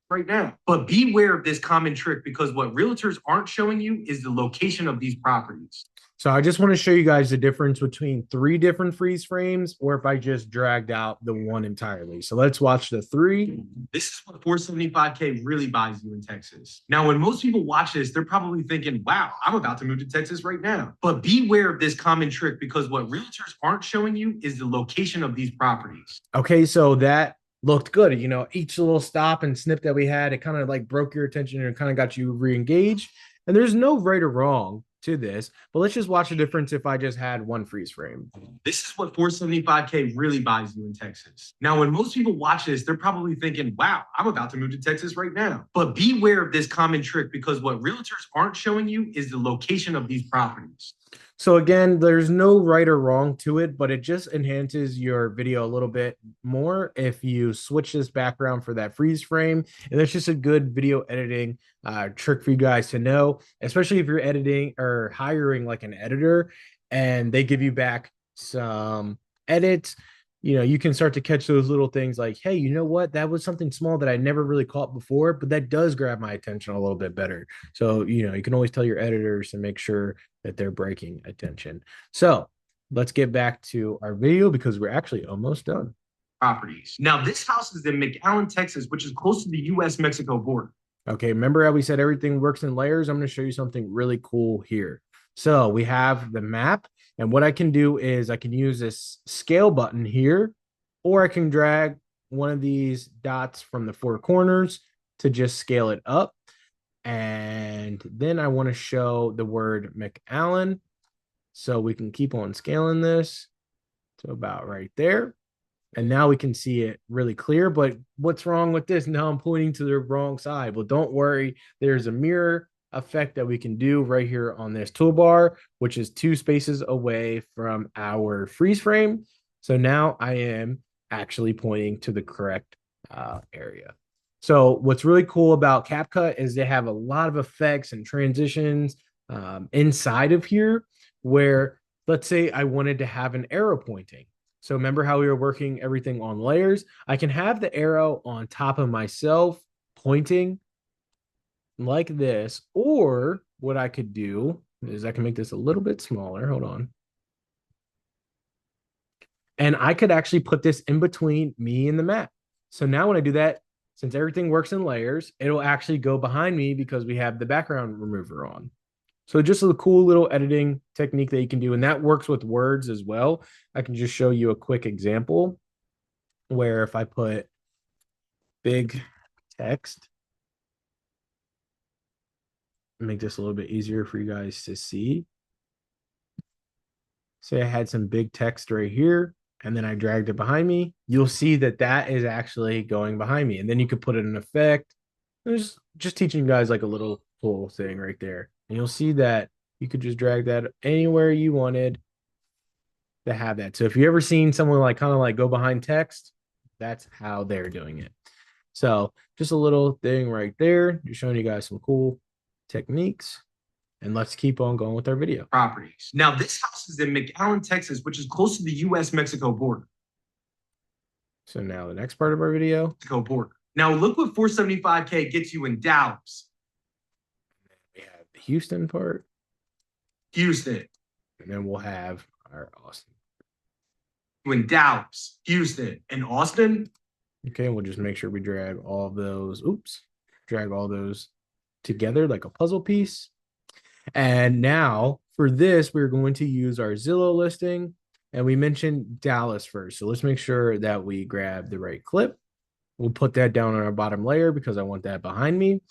Speaker 15: Right now. But beware of this common trick, because what realtors aren't showing you is the location of these properties.
Speaker 1: So I just want to show you guys the difference between 3 different freeze frames, or if I just dragged out the one entirely. So let's watch the 3.
Speaker 15: This is what 475K really buys you in Texas. Now, when most people watch this, they're probably thinking, wow, I'm about to move to Texas right now. But beware of this common trick, because what realtors aren't showing you is the location of these properties.
Speaker 1: Okay, so that looked good. Each little stop and snip that we had, it kind of like broke your attention and kind of got you re-engaged. And there's no right or wrong to this, but let's just watch the difference if I just had one freeze frame.
Speaker 15: This is what 475K really buys you in Texas. Now, when most people watch this, they're probably thinking, wow, I'm about to move to Texas right now. But beware of this common trick, because what realtors aren't showing you is the location of these properties.
Speaker 1: So again, there's no right or wrong to it, but it just enhances your video a little bit more if you switch this background for that freeze frame. And that's just a good video editing trick for you guys to know, especially if you're editing or hiring like an editor and they give you back some edits. You can start to catch those little things like, hey, you know what? That was something small that I never really caught before, but that does grab my attention a little bit better. So, you can always tell your editors to make sure that they're breaking attention. So let's get back to our video, because we're actually almost done.
Speaker 15: Properties. Now, this house is in McAllen, Texas, which is close to the U.S.-Mexico border.
Speaker 1: Okay, remember how we said everything works in layers? I'm going to show you something really cool here. So we have the map, and what I can do is I can use this scale button here, or I can drag one of these dots from the 4 corners to just scale it up. And then I want to show the word McAllen. So we can keep on scaling this to about right there. And now we can see it really clear. But what's wrong with this? Now I'm pointing to the wrong side. Well, don't worry. There's a mirror effect that we can do right here on this toolbar, which is 2 spaces away from our freeze frame. So now I am actually pointing to the correct area. So what's really cool about CapCut is they have a lot of effects and transitions inside of here, where let's say I wanted to have an arrow pointing. So remember how we were working everything on layers? I can have the arrow on top of myself pointing like this, or what I could do is I can make this a little bit smaller. Hold on. And I could actually put this in between me and the map. So now when I do that, since everything works in layers, it'll actually go behind me because we have the background remover on. So just a cool little editing technique that you can do, and that works with words as well. I can just show you a quick example where if I put big text, make this a little bit easier for you guys to see. Say I had some big text right here, and then I dragged it behind me, you'll see that that is actually going behind me. And then you could put it in effect. There's just teaching you guys like a little cool thing right there. And you'll see that you could just drag that anywhere you wanted to have that. So if you ever seen someone like kind of like go behind text, that's how they're doing it. So just a little thing right there, just showing you guys some cool techniques. And let's keep on going with our video.
Speaker 15: Properties. Now, this house is in McAllen, Texas, which is close to the US-Mexico border.
Speaker 1: So now the next part of our video.
Speaker 15: Mexico border. Now, look what 475K gets you in Dallas.
Speaker 1: We have the Houston part.
Speaker 15: Houston.
Speaker 1: And then we'll have our Austin.
Speaker 15: In Dallas, Houston, and Austin.
Speaker 1: Okay, we'll just make sure we drag all of those. Oops. Drag all those together like a puzzle piece. And now for this, we're going to use our Zillow listing. And we mentioned Dallas first. So let's make sure that we grab the right clip. We'll put that down on our bottom layer because I want that behind me.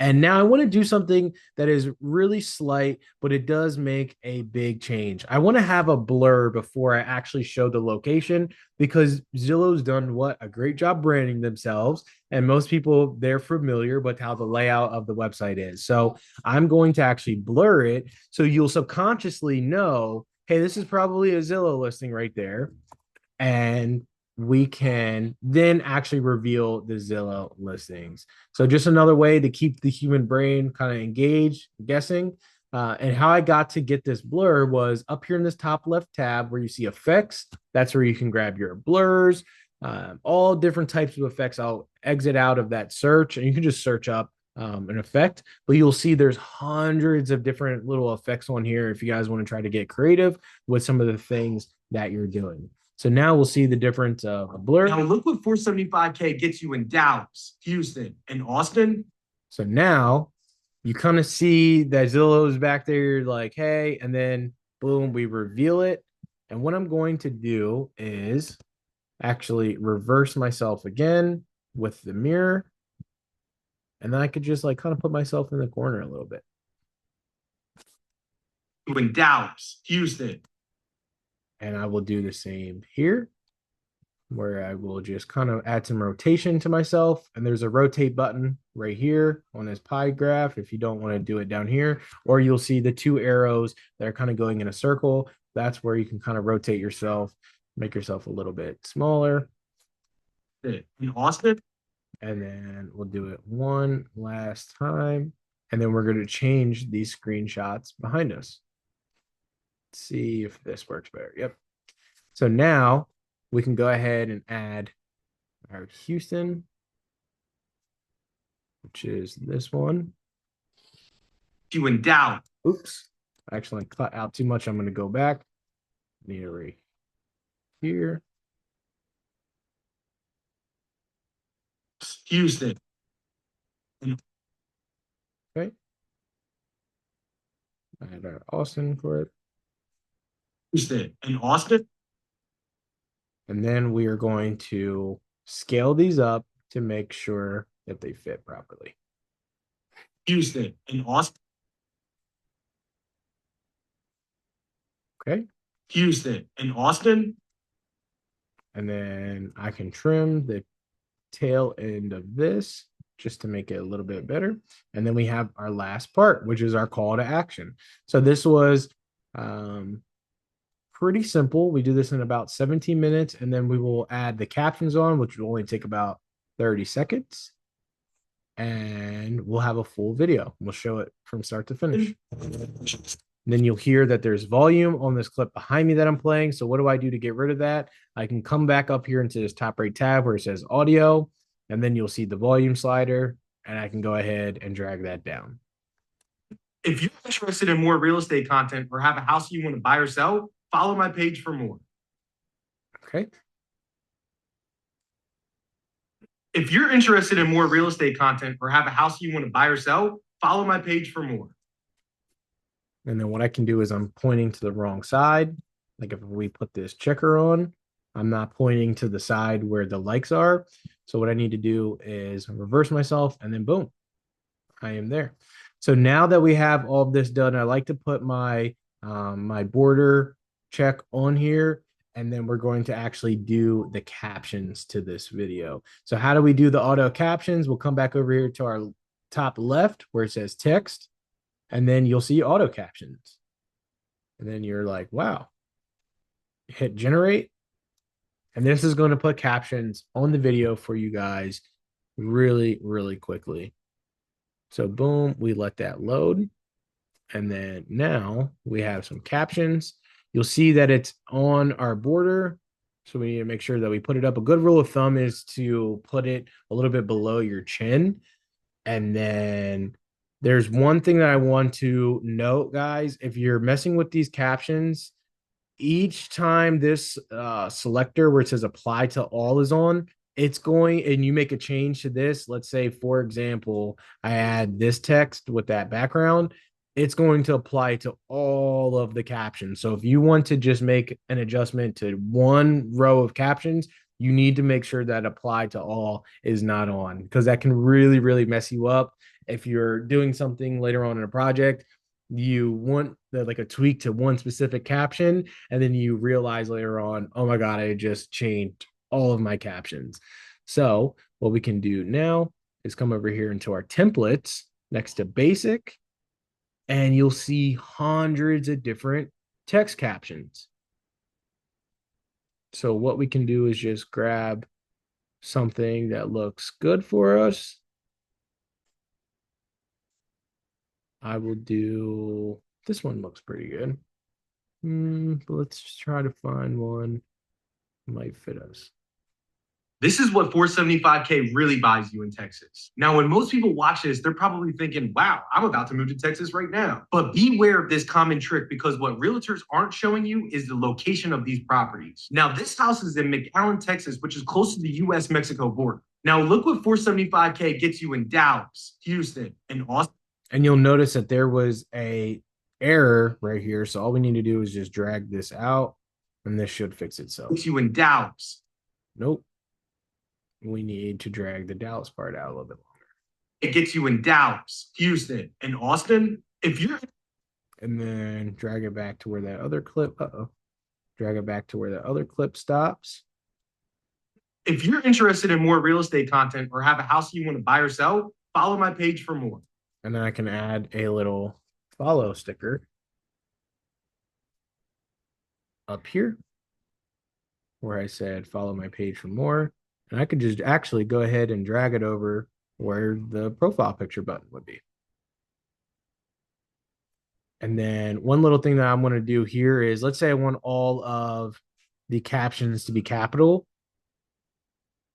Speaker 1: And now I want to do something that is really slight, but it does make a big change. I want to have a blur before I actually show the location because Zillow's done what? A great job branding themselves. And most people, they're familiar with how the layout of the website is. So I'm going to actually blur it so you'll subconsciously know, hey, this is probably a Zillow listing right there. And we can then actually reveal the Zillow listings. So just another way to keep the human brain kind of engaged, guessing. And how I got to get this blur was up here in this top left tab where you see effects. That's where you can grab your blurs, all different types of effects. I'll exit out of that search and you can just search up an effect, but you'll see there's hundreds of different little effects on here if you guys want to try to get creative with some of the things that you're doing. So now we'll see the difference of a blur.
Speaker 15: Now look what 475K gets you in Dallas, Houston, and Austin.
Speaker 1: So now you kind of see that Zillow is back there like, hey, and then boom, we reveal it. And what I'm going to do is actually reverse myself again with the mirror. And then I could just like kind of put myself in the corner a little bit.
Speaker 15: In Dallas, Houston.
Speaker 1: And I will do the same here, where I will just kind of add some rotation to myself. And there's a rotate button right here on this pie graph if you don't want to do it down here. Or you'll see the two arrows that are kind of going in a circle. That's where you can kind of rotate yourself, make yourself a little bit smaller.
Speaker 15: In Austin.
Speaker 1: And then we'll do it one last time. And then we're going to change these screenshots behind us. See if this works better. Yep. So now we can go ahead and add our Houston, which is this one.
Speaker 15: You in Dallas.
Speaker 1: Oops. I actually cut out too much. I'm going to go back. Need it right here.
Speaker 15: Houston.
Speaker 1: Okay. Add our Austin for it.
Speaker 15: Houston and Austin.
Speaker 1: And then we are going to scale these up to make sure that they fit properly.
Speaker 15: Houston and Austin.
Speaker 1: Okay.
Speaker 15: Houston and Austin.
Speaker 1: And then I can trim the tail end of this just to make it a little bit better. And then we have our last part, which is our call to action. So this was pretty simple. We do this in about 17 minutes, and then we will add the captions on, which will only take about 30 seconds. And we'll have a full video. We'll show it from start to finish. And then you'll hear that there's volume on this clip behind me that I'm playing. So what do I do to get rid of that? I can come back up here into this top right tab where it says audio, and then you'll see the volume slider, and I can go ahead and drag that down.
Speaker 15: If you're interested in more real estate content or have a house you want to buy or sell, follow my page for more.
Speaker 1: Okay.
Speaker 15: If you're interested in more real estate content or have a house you want to buy or sell, follow my page for more.
Speaker 1: And then what I can do is I'm pointing to the wrong side. Like if we put this checker on, I'm not pointing to the side where the likes are. So what I need to do is reverse myself and then boom, I am there. So now that we have all of this done, I like to put my my border check on here, and then we're going to actually do the captions to this video. So how do we do the auto captions? We'll come back over here to our top left where it says text, and then you'll see auto captions. And then you're like, wow, hit generate. And this is going to put captions on the video for you guys really, really quickly. So boom, we let that load. And then now we have some captions. You'll see that it's on our border. So we need to make sure that we put it up. A good rule of thumb is to put it a little bit below your chin. And then there's one thing that I want to note, guys. If you're messing with these captions, each time this selector where it says apply to all is on, it's going, and you make a change to this. Let's say, for example, I add this text with that background, it's going to apply to all of the captions. So if you want to just make an adjustment to one row of captions, you need to make sure that apply to all is not on, because that can really, really mess you up. If you're doing something later on in a project, you want like a tweak to one specific caption, and then you realize later on, oh my God, I just changed all of my captions. So what we can do now is come over here into our templates next to basic, and you'll see hundreds of different text captions. So what we can do is just grab something that looks good for us. I will do, this one looks pretty good. But let's just try to find one that might fit us.
Speaker 15: This is what 475K really buys you in Texas. Now, when most people watch this, they're probably thinking, wow, I'm about to move to Texas right now. But beware of this common trick, because what realtors aren't showing you is the location of these properties. Now, this house is in McAllen, Texas, which is close to the US-Mexico border. Now, look what 475K gets you in Dallas, Houston, and Austin.
Speaker 1: And you'll notice that there was a error right here. So all we need to do is just drag this out, and this should fix itself.
Speaker 15: Gets you in Dallas.
Speaker 1: Nope. We need to drag the Dallas part out a little bit longer.
Speaker 15: It gets you in Dallas, Houston, and Austin. If you're,
Speaker 1: and then drag it back to where that other clip, drag it back to where the other clip stops.
Speaker 15: If you're interested in more real estate content or have a house you want to buy or sell, follow my page for more.
Speaker 1: And then I can add a little follow sticker up here where I said follow my page for more. And I could just actually go ahead and drag it over where the profile picture button would be. And then one little thing that I'm going to do here is, let's say I want all of the captions to be capital.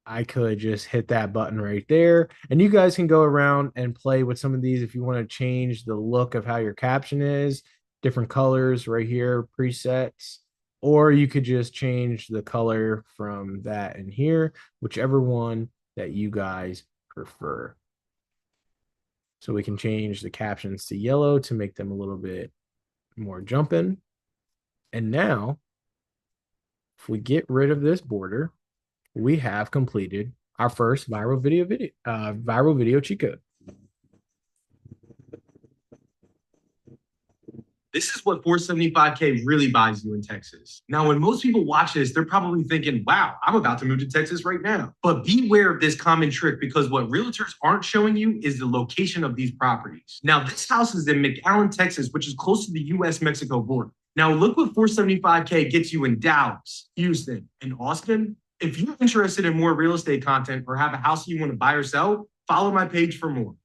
Speaker 1: I could just hit that button right there. And you guys can go around and play with some of these if you want to change the look of how your caption is. Different colors right here, presets. Or you could just change the color from that in here, whichever one that you guys prefer. So we can change the captions to yellow to make them a little bit more jumping. And now, if we get rid of this border, we have completed our first viral video cheat code.
Speaker 15: This is what 475K really buys you in Texas. Now, when most people watch this, they're probably thinking, wow, I'm about to move to Texas right now. But beware of this common trick, because what realtors aren't showing you is the location of these properties. Now, this house is in McAllen, Texas, which is close to the US-Mexico border. Now, look what 475K gets you in Dallas, Houston, and Austin. If you're interested in more real estate content or have a house you want to buy or sell, follow my page for more.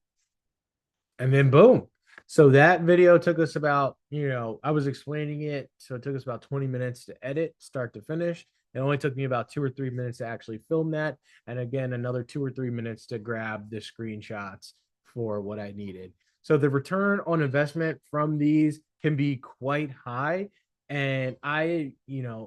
Speaker 1: And then boom. So that video took us about, I was explaining it. So it took us about 20 minutes to edit, start to finish. It only took me about 2 or 3 minutes to actually film that. And again, another 2 or 3 minutes to grab the screenshots for what I needed. So the return on investment from these can be quite high. And I,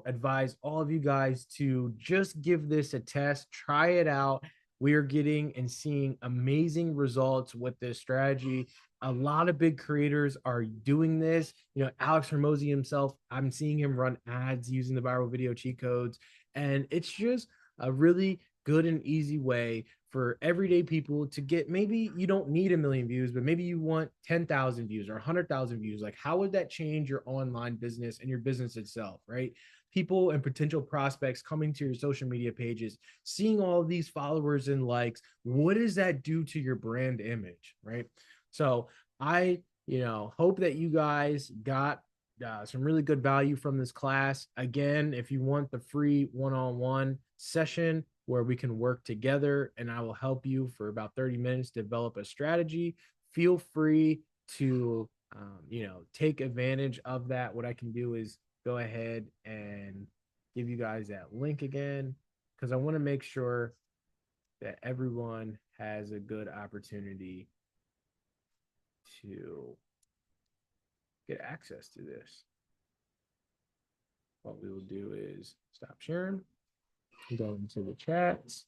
Speaker 1: advise all of you guys to just give this a test, try it out. We are getting and seeing amazing results with this strategy. A lot of big creators are doing this. You know, Alex Hormozy himself, I'm seeing him run ads using the viral video cheat codes. And it's just a really good and easy way for everyday people to get, maybe you don't need 1 million views, but maybe you want 10,000 views or 100,000 views. Like, how would that change your online business and your business itself, right? People and potential prospects coming to your social media pages, seeing all of these followers and likes, what does that do to your brand image, right? So I, hope that you guys got some really good value from this class. Again, if you want the free one-on-one session where we can work together and I will help you for about 30 minutes develop a strategy, feel free to, take advantage of that. What I can do is go ahead and give you guys that link again, because I want to make sure that everyone has a good opportunity to get access to this. What we will do is stop sharing, go into the chats.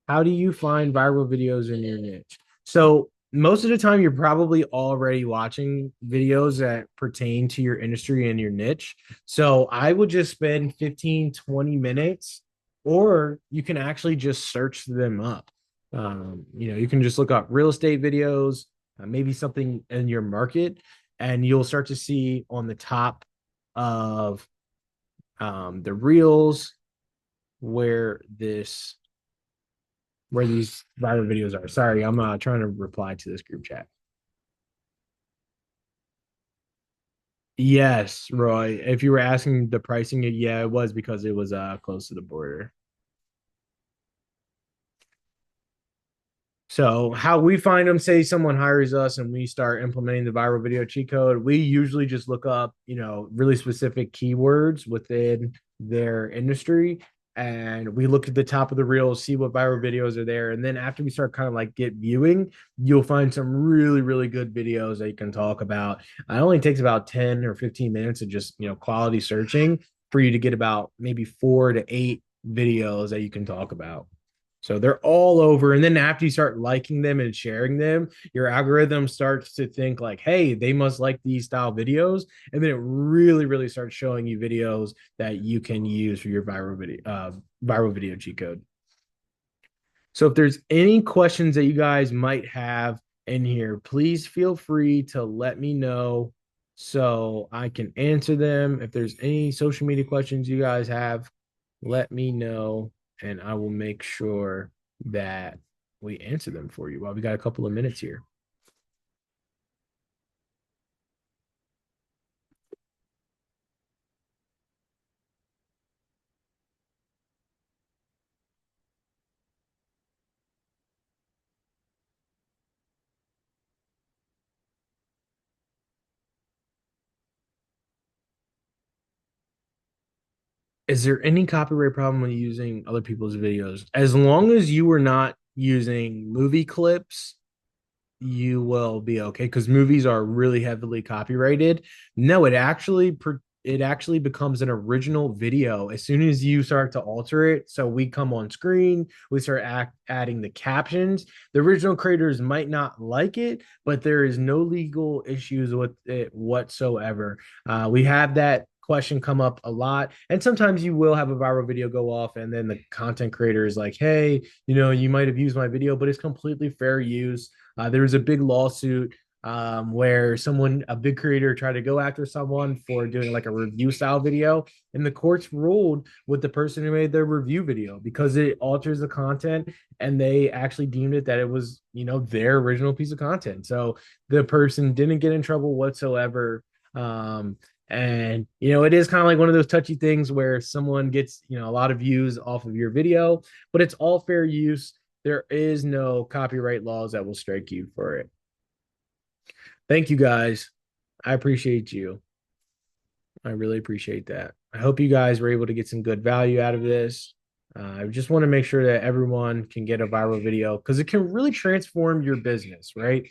Speaker 1: How do you find viral videos in your niche? So most of the time, you're probably already watching videos that pertain to your industry and your niche. So I would just spend 15, 20 minutes, or you can actually just search them up. You can just look up real estate videos, maybe something in your market, and you'll start to see on the top of the reels where these viral videos are. Sorry, I'm trying to reply to this group chat. Yes, Roy. If you were asking the pricing, yeah, it was because it was close to the border. So how we find them, say someone hires us and we start implementing the viral video cheat code, we usually just look up, really specific keywords within their industry. And we look at the top of the reel, see what viral videos are there. And then after we start kind of like get viewing, you'll find some really, really good videos that you can talk about. It only takes about 10 or 15 minutes of just, quality searching for you to get about maybe 4 to 8 videos that you can talk about. So they're all over. And then after you start liking them and sharing them, your algorithm starts to think like, hey, they must like these style videos. And then it really, really starts showing you videos that you can use for your viral video cheat code. So if there's any questions that you guys might have in here, please feel free to let me know so I can answer them. If there's any social media questions you guys have, let me know, and I will make sure that we answer them for you. Well, we got a couple of minutes here. Is there any copyright problem when using other people's videos? As long as you are not using movie clips, you will be okay, because movies are really heavily copyrighted. No, it actually becomes an original video as soon as you start to alter it. So we come on screen, we start adding the captions. The original creators might not like it, but there is no legal issues with it whatsoever. We have that question come up a lot, and sometimes you will have a viral video go off and then the content creator is like, hey, you might have used my video, but it's completely fair use. There was a big lawsuit where a big creator tried to go after someone for doing like a review style video, and the courts ruled with the person who made their review video because it alters the content, and they actually deemed it that it was, their original piece of content. So the person didn't get in trouble whatsoever. And, it is kind of like one of those touchy things where someone gets, a lot of views off of your video, but it's all fair use. There is no copyright laws that will strike you for it. Thank you, guys. I appreciate you. I really appreciate that. I hope you guys were able to get some good value out of this. I just want to make sure that everyone can get a viral video because it can really transform your business, right?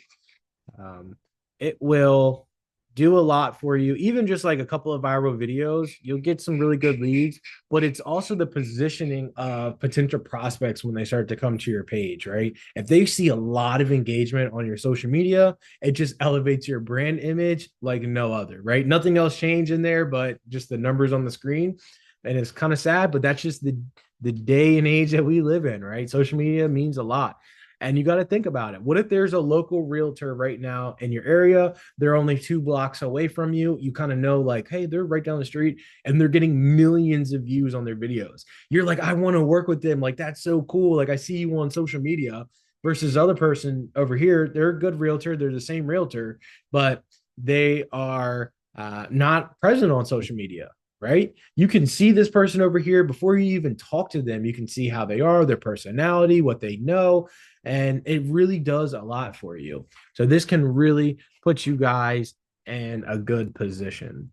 Speaker 1: It will do a lot for you. Even just like a couple of viral videos, you'll get some really good leads, but it's also the positioning of potential prospects when they start to come to your page, right? If they see a lot of engagement on your social media, it just elevates your brand image like no other, right? Nothing else changed in there, but just the numbers on the screen. And it's kind of sad, but that's just the day and age that we live in, right? Social media means a lot. And you got to think about it. What if there's a local realtor right now in your area? They're only 2 blocks away from you. You kind of know, like, hey, they're right down the street and they're getting millions of views on their videos. You're like, I want to work with them. Like, that's so cool. Like, I see you on social media versus other person over here. They're a good realtor. They're the same realtor, but they are not present on social media, right? You can see this person over here before you even talk to them. You can see how they are, their personality, what they know, and it really does a lot for you. So this can really put you guys in a good position.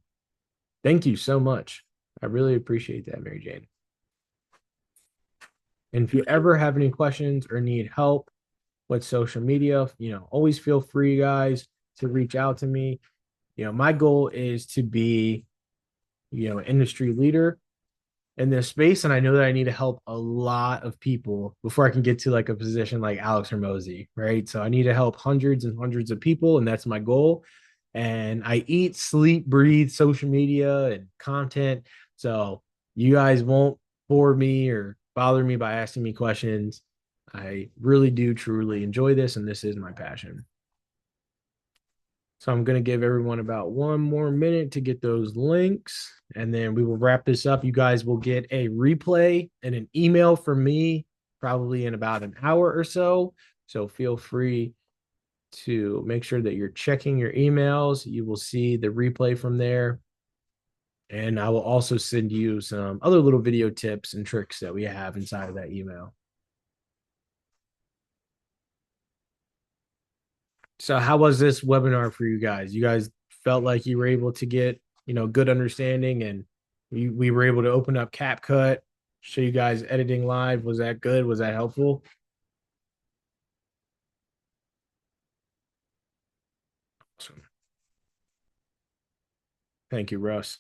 Speaker 1: Thank you so much. I really appreciate that, Mary Jane. And if you ever have any questions or need help with social media, always feel free, guys, to reach out to me. My goal is to be industry leader in this space. And I know that I need to help a lot of people before I can get to like a position like Alex Hormozi, right? So I need to help hundreds and hundreds of people, and that's my goal. And I eat, sleep, breathe social media and content. So you guys won't bore me or bother me by asking me questions. I really do truly enjoy this, and this is my passion. So I'm going to give everyone about 1 more minute to get those links, and then we will wrap this up. You guys will get a replay and an email from me probably in about an hour or so. So feel free to make sure that you're checking your emails. You will see the replay from there. And I will also send you some other little video tips and tricks that we have inside of that email. So how was this webinar for you guys? You guys felt like you were able to get, good understanding, and we were able to open up CapCut, show you guys editing live. Was that good? Was that helpful? Awesome. Thank you, Russ.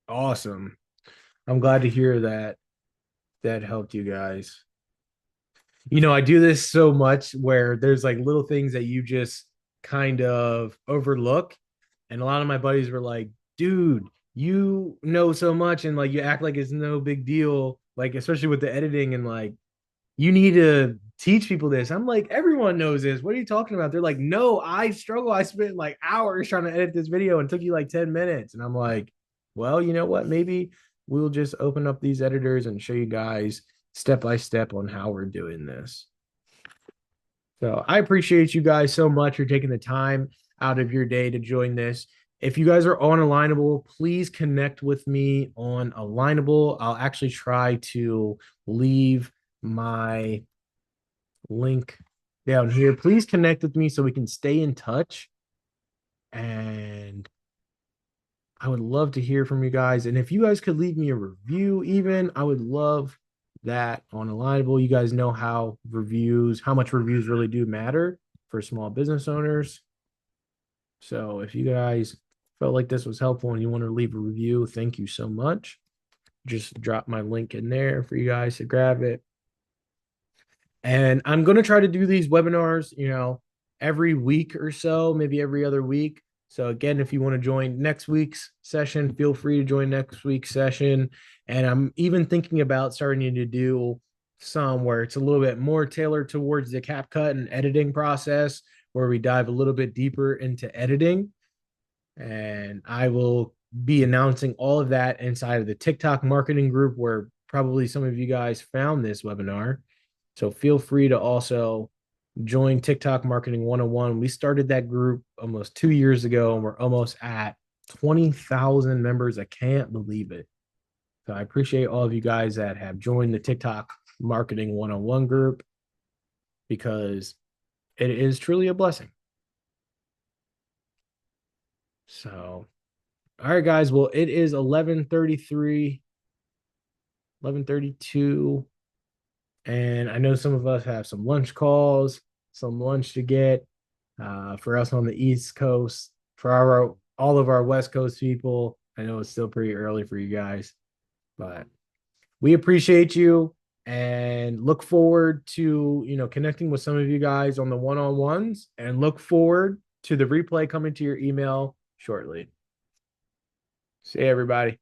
Speaker 1: Awesome. I'm glad to hear that helped you guys. I do this so much where there's like little things that you just kind of overlook. And a lot of my buddies were like, dude, you know so much, and like you act like it's no big deal, like especially with the editing, and like you need to teach people this. I'm like, everyone knows this. What are you talking about? They're like, no, I struggle. I spent like hours trying to edit this video and it took you like 10 minutes. And I'm like, well, you know what? Maybe we'll just open up these editors and show you guys step by step on how we're doing this. So I appreciate you guys so much for taking the time out of your day to join this. If you guys are on Alignable, please connect with me on Alignable. I'll actually try to leave my link down here. Please connect with me so we can stay in touch. And I would love to hear from you guys. And if you guys could leave me a review even, I would love that on Alignable. You guys know how much reviews really do matter for small business owners. So if you guys felt like this was helpful and you want to leave a review, thank you so much. Just drop my link in there for you guys to grab it. And I'm going to try to do these webinars, every week or so, maybe every other week. So again, if you want to join next week's session, feel free to join next week's session. And I'm even thinking about starting to do some where it's a little bit more tailored towards the CapCut and editing process, where we dive a little bit deeper into editing. And I will be announcing all of that inside of the TikTok marketing group, where probably some of you guys found this webinar. So feel free to also join TikTok Marketing 101. We started that group almost 2 years ago, and we're almost at 20,000 members. I can't believe it. So I appreciate all of you guys that have joined the TikTok Marketing 101 group, because it is truly a blessing. So, all right, guys. Well, it is 11:33, 11:32. And I know some of us have some lunch calls, some lunch to get. For us on the East Coast, for all of our West Coast people, I know it's still pretty early for you guys, but we appreciate you and look forward to connecting with some of you guys on the one-on-ones, and look forward to the replay coming to your email shortly. See you, everybody.